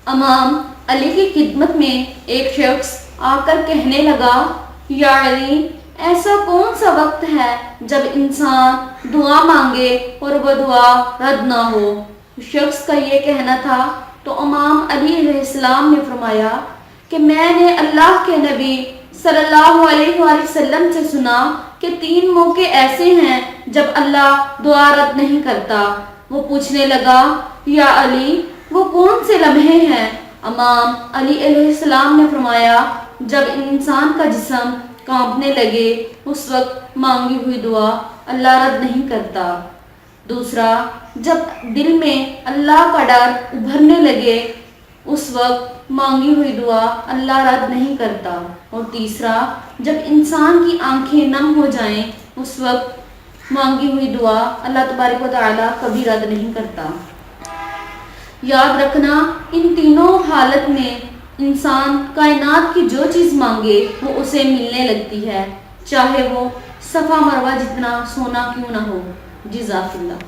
امام علی کی خدمت میں ایک شخص آ کر کہنے لگا، یا علی، ایسا کون سا وقت ہے جب انسان دعا مانگے اور وہ دعا رد نہ ہو؟ شخص کا یہ کہنا تھا تو امام علی علیہ السلام نے فرمایا کہ میں نے اللہ کے نبی صلی اللہ علیہ وآلہ وسلم سے سنا کہ 3 موقع ایسے ہیں جب اللہ دعا رد نہیں کرتا۔ وہ پوچھنے لگا، یا علی، وہ کون سے لمحے ہیں؟ امام علی علیہ السلام نے فرمایا، جب انسان کا جسم کانپنے لگے اس وقت مانگی ہوئی دعا اللہ رد نہیں کرتا۔ دوسرا، جب دل میں اللہ کا ڈر ابھرنے لگے اس وقت مانگی ہوئی دعا اللہ رد نہیں کرتا۔ اور تیسرا، جب انسان کی آنکھیں نم ہو جائیں اس وقت مانگی ہوئی دعا اللہ تبارک و تعالیٰ کبھی رد نہیں کرتا۔ یاد رکھنا، ان تینوں حالت میں انسان کائنات کی جو چیز مانگے وہ اسے ملنے لگتی ہے، چاہے وہ صفا مروہ جتنا سونا کیوں نہ ہو۔ جزاک اللہ۔